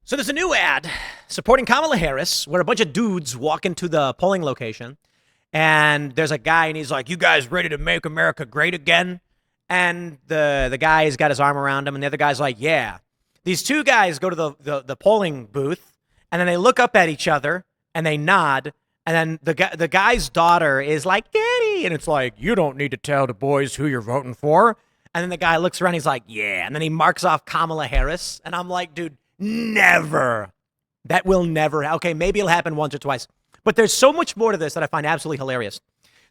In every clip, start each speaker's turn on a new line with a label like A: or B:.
A: So there's a new ad supporting Kamala Harris where a bunch of dudes walk into the polling location and there's a guy and he's like, "You guys ready to make America great again?" And the guy's got his arm around him and the other guy's like, "Yeah." These two guys go to the polling booth and then they look up at each other and they nod. And then the guy's daughter is like, "Daddy." And it's like, "You don't need to tell the boys who you're voting for." And then the guy looks around, he's like, "Yeah." And then he marks off Kamala Harris. And I'm like, dude, never. That will never. Okay, maybe it'll happen once or twice. But there's so much more to this that I find absolutely hilarious.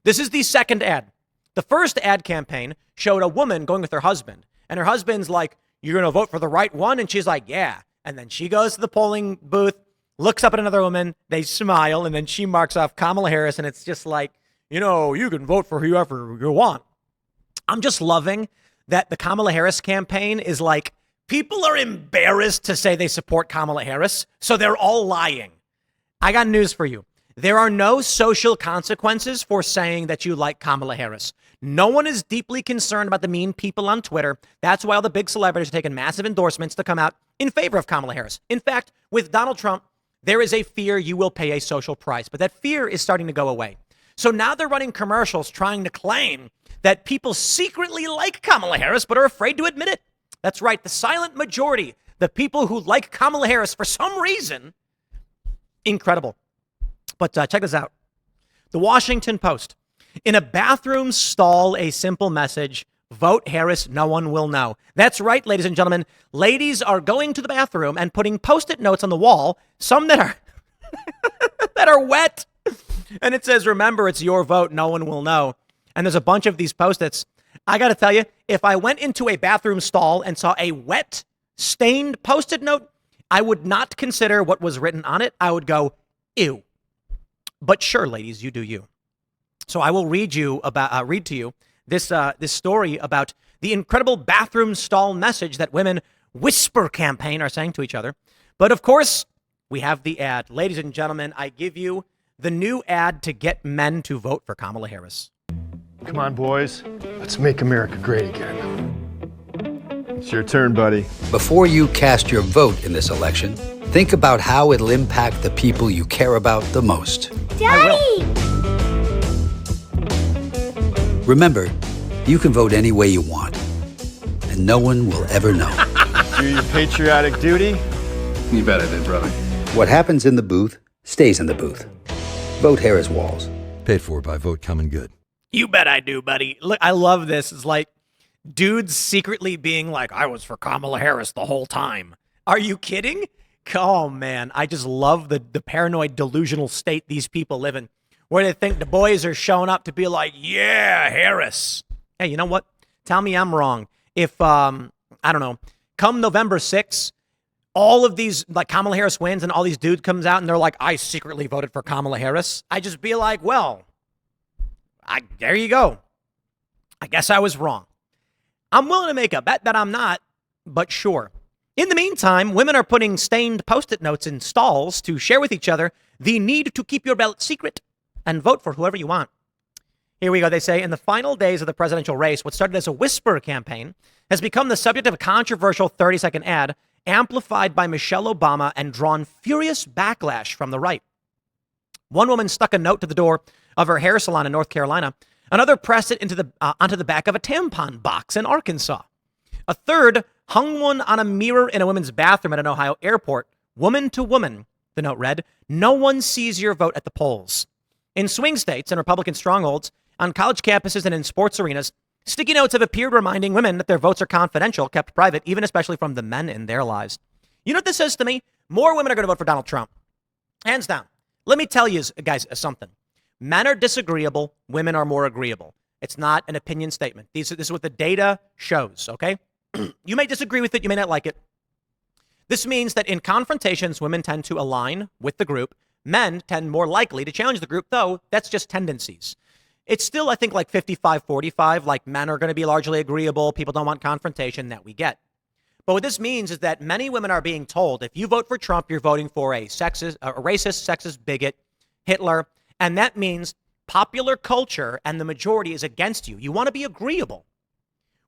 A: This is the second ad. The first ad campaign showed a woman going with her husband. And her husband's like, "You're going to vote for the right one?" And she's like, "Yeah." And then she goes to the polling booth, looks up at another woman, they smile, and then she marks off Kamala Harris. And it's just like, you can vote for whoever you want. I'm just loving that the Kamala Harris campaign is like, people are embarrassed to say they support Kamala Harris, so they're all lying. I got news for you. There are no social consequences for saying that you like Kamala Harris. No one is deeply concerned about the mean people on Twitter. That's why all the big celebrities are taking massive endorsements to come out in favor of Kamala Harris. In fact, with Donald Trump, there is a fear you will pay a social price, but that fear is starting to go away. So now they're running commercials trying to claim that people secretly like Kamala Harris but are afraid to admit it. That's right, the silent majority, the people who like Kamala Harris for some reason. Incredible. But check this out. The Washington Post. In a bathroom stall, a simple message: vote Harris, no one will know. That's right, ladies and gentlemen. Ladies are going to the bathroom and putting Post-it notes on the wall, some that are that are wet. And it says, "Remember, it's your vote, no one will know." And there's a bunch of these Post-its. I got to tell you, if I went into a bathroom stall and saw a wet, stained Post-it note, I would not consider what was written on it. I would go, ew. But sure, ladies, you do you. So I will read to you this story about the incredible bathroom stall message that women whisper campaign are saying to each other. But of course, we have the ad. Ladies and gentlemen, I give you the new ad to get men to vote for Kamala Harris.
B: Come on, boys. Let's make America great again. It's your turn, buddy.
C: Before you cast your vote in this election, think about how it'll impact the people you care about the most.
D: Daddy!
C: Remember, you can vote any way you want, and no one will ever know.
B: Do your patriotic duty.
E: You bet I did, brother.
C: What happens in the booth stays in the booth. Vote Harris Walls.
E: Paid for by Vote Common Good.
A: You bet I do, buddy. Look, I love this. It's like dudes secretly being like, "I was for Kamala Harris the whole time." Are you kidding? Oh, man. I just love the paranoid, delusional state these people live in, where they think the boys are showing up to be like, "Yeah, Harris." Hey, you know what? Tell me I'm wrong. If, I don't know, come November 6th, all of these, like Kamala Harris wins and all these dudes comes out and they're like, "I secretly voted for Kamala Harris." I just be like, well, there you go. I guess I was wrong. I'm willing to make a bet that I'm not, but sure. In the meantime, women are putting stained Post-it notes in stalls to share with each other the need to keep your ballot secret and vote for whoever you want. Here we go. They say, in the final days of the presidential race, what started as a whisper campaign has become the subject of a controversial 30-second ad amplified by Michelle Obama and drawn furious backlash from the right. One woman stuck a note to the door of her hair salon in North Carolina. Another pressed it onto the back of a tampon box in Arkansas. A third hung one on a mirror in a women's bathroom at an Ohio airport. Woman to woman, the note read, "No one sees your vote at the polls." In swing states and Republican strongholds, on college campuses and in sports arenas, sticky notes have appeared reminding women that their votes are confidential, kept private, even especially from the men in their lives. You know what this says to me? More women are going to vote for Donald Trump. Hands down. Let me tell you guys something. Men are disagreeable. Women are more agreeable. It's not an opinion statement. This is what the data shows, okay? You may disagree with it. You may not like it. This means that in confrontations, women tend to align with the group. Men tend more likely to challenge the group, though that's just tendencies. It's still, I think, like 55-45, like men are going to be largely agreeable. People don't want confrontation, that we get. But what this means is that many women are being told, if you vote for Trump, you're voting for a racist, sexist bigot, Hitler. And that means popular culture and the majority is against you. You want to be agreeable.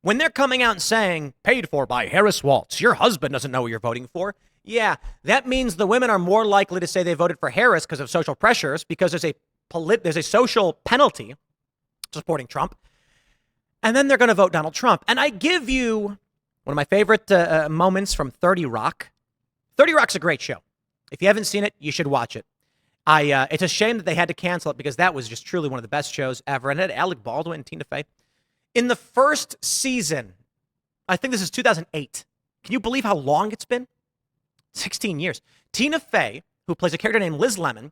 A: When they're coming out and saying, "Paid for by Harris Waltz, your husband doesn't know who you're voting for," Yeah, that means the women are more likely to say they voted for Harris because of social pressures, because there's a social penalty to supporting Trump. And then they're going to vote Donald Trump. And I give you one of my favorite moments from 30 Rock. 30 Rock's a great show. If you haven't seen it, you should watch it. It's a shame that they had to cancel it because that was just truly one of the best shows ever. And it had Alec Baldwin and Tina Fey. In the first season, I think this is 2008. Can you believe how long it's been? 16 years. Tina Fey, who plays a character named Liz Lemon,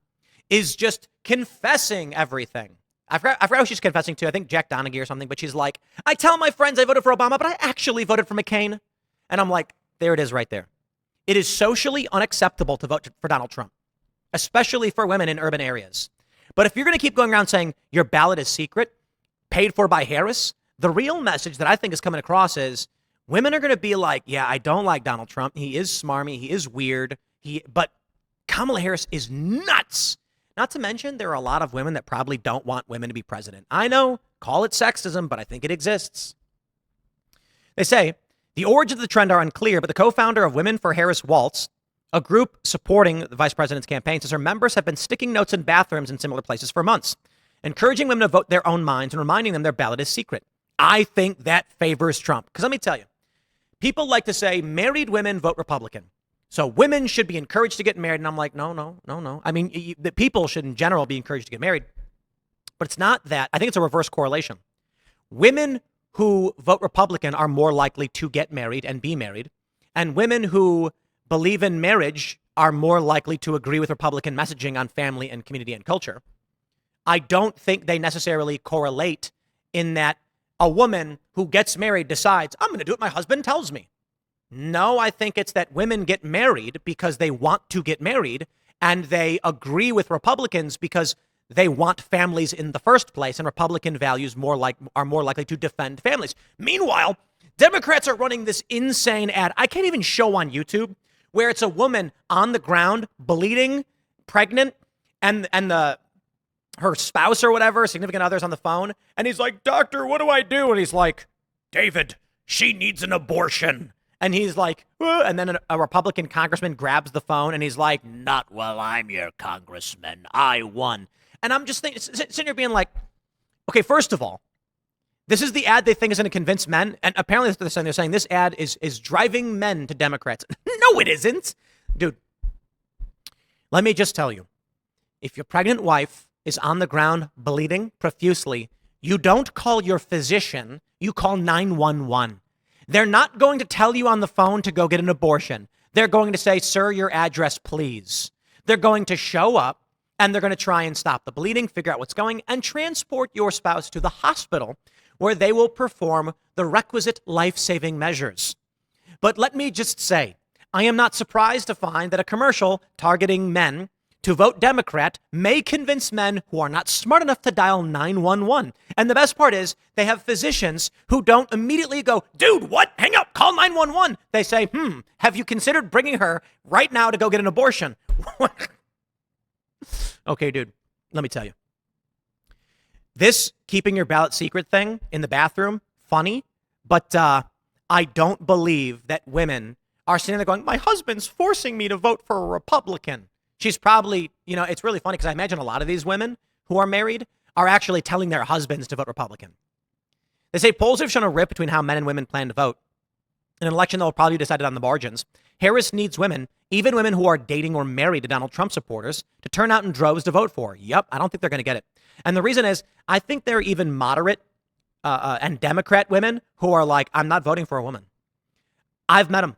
A: is just confessing everything. I forgot who she's confessing to. I think Jack Donaghy or something. But she's like, I tell my friends I voted for Obama, but I actually voted for McCain. And I'm like, there it is right there. It is socially unacceptable to vote for Donald Trump, especially for women in urban areas. But if you're going to keep going around saying your ballot is secret, paid for by Harris, the real message that I think is coming across is women are going to be like, yeah, I don't like Donald Trump. He is smarmy. He is weird. But Kamala Harris is nuts. Not to mention, there are a lot of women that probably don't want women to be president. I know, call it sexism, but I think it exists. They say, the origins of the trend are unclear, but the co-founder of Women for Harris Waltz, a group supporting the vice president's campaign, says her members have been sticking notes in bathrooms and similar places for months, encouraging women to vote their own minds and reminding them their ballot is secret. I think that favors Trump. Because let me tell you, people like to say married women vote Republican. So women should be encouraged to get married. And I'm like, no. I mean, the people should in general be encouraged to get married. But it's not that. I think it's a reverse correlation. Women who vote Republican are more likely to get married and be married. And women who believe in marriage are more likely to agree with Republican messaging on family and community and culture. I don't think they necessarily correlate in that a woman who gets married decides, I'm going to do what my husband tells me. No, I think it's that women get married because they want to get married, and they agree with Republicans because they want families in the first place, and Republican values are more likely to defend families. Meanwhile, Democrats are running this insane ad I can't even show on YouTube, where it's a woman on the ground, bleeding, pregnant, and her spouse or whatever, significant other's on the phone, and he's like, doctor, what do I do? And he's like, David, she needs an abortion. And he's like, and then a Republican congressman grabs the phone and he's like, not while I'm your congressman. I won. And I'm just sitting here being like, okay, first of all, this is the ad they think is going to convince men. And apparently they're saying this ad is driving men to Democrats. No, it isn't. Dude, let me just tell you, if your pregnant wife is on the ground bleeding profusely, you don't call your physician, you call 911. They're not going to tell you on the phone to go get an abortion. They're going to say, sir, your address, please. They're going to show up and they're going to try and stop the bleeding, figure out what's going, and transport your spouse to the hospital where they will perform the requisite life-saving measures. But let me just say, I am not surprised to find that a commercial targeting men to vote Democrat may convince men who are not smart enough to dial 911. And the best part is they have physicians who don't immediately go, dude, what? Hang up, call 911. They say, have you considered bringing her right now to go get an abortion? Okay, dude, let me tell you. This keeping your ballot secret thing in the bathroom, funny, but I don't believe that women are sitting there going, my husband's forcing me to vote for a Republican. She's probably, it's really funny because I imagine a lot of these women who are married are actually telling their husbands to vote Republican. They say polls have shown a rip between how men and women plan to vote. In an election that will probably be decided on the margins, Harris needs women, even women who are dating or married to Donald Trump supporters, to turn out in droves to vote for her. Yep, I don't think they're going to get it. And the reason is, I think there are even moderate and Democrat women who are like, I'm not voting for a woman. I've met them.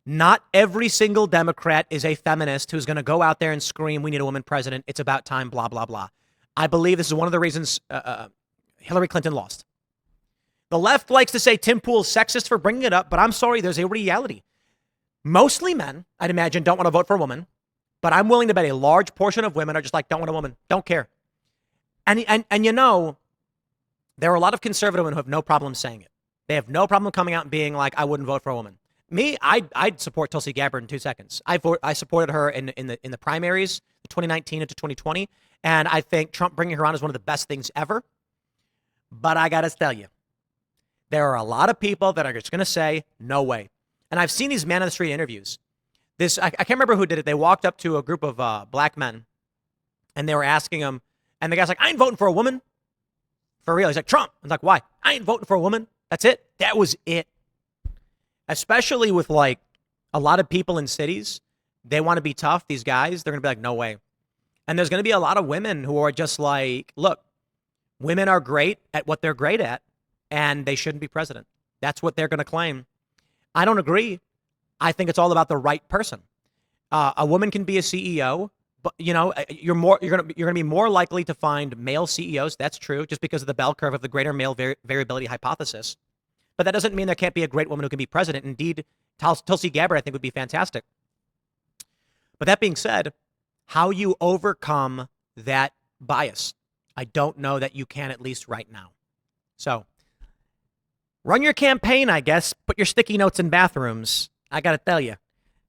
A: Not every single Democrat is a feminist who's going to go out there and scream, we need a woman president. It's about time, blah, blah, blah. I believe this is one of the reasons Hillary Clinton lost. The left likes to say Tim Pool's sexist for bringing it up, but I'm sorry, there's a reality. Mostly men, I'd imagine, don't want to vote for a woman, but I'm willing to bet a large portion of women are just like, don't want a woman, don't care. And there are a lot of conservative women who have no problem saying it. They have no problem coming out and being like, I wouldn't vote for a woman. Me, I'd support Tulsi Gabbard in 2 seconds. I supported her in the primaries, 2019 into 2020, and I think Trump bringing her on is one of the best things ever. But I got to tell you, there are a lot of people that are just going to say, no way. And I've seen these man on the street interviews. I can't remember who did it. They walked up to a group of black men, and they were asking them, and the guy's like, I ain't voting for a woman. For real. He's like, Trump. I was like, why? I ain't voting for a woman. That's it. That was it. Especially with like a lot of people in cities, they want to be tough. These guys, they're going to be like, no way. And there's going to be a lot of women who are just like, look, women are great at what they're great at, and they shouldn't be president. That's what they're going to claim. I don't agree. I think it's all about the right person. A woman can be a CEO, but you know, you're going to be more likely to find male CEOs. That's true, just because of the bell curve of the greater male variability hypothesis. But that doesn't mean there can't be a great woman who can be president. Indeed, Tulsi Gabbard, I think, would be fantastic. But that being said, how you overcome that bias, I don't know that you can, at least right now. So run your campaign, I guess. Put your sticky notes in bathrooms. I got to tell you,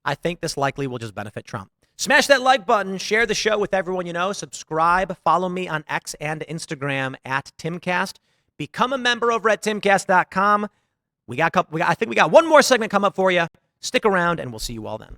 A: I think this likely will just benefit Trump. Smash that like button. Share the show with everyone you know. Subscribe. Follow me on X and Instagram at Timcast. Become a member over at timcast.com. I think we got one more segment come up for you. Stick around, and we'll see you all then.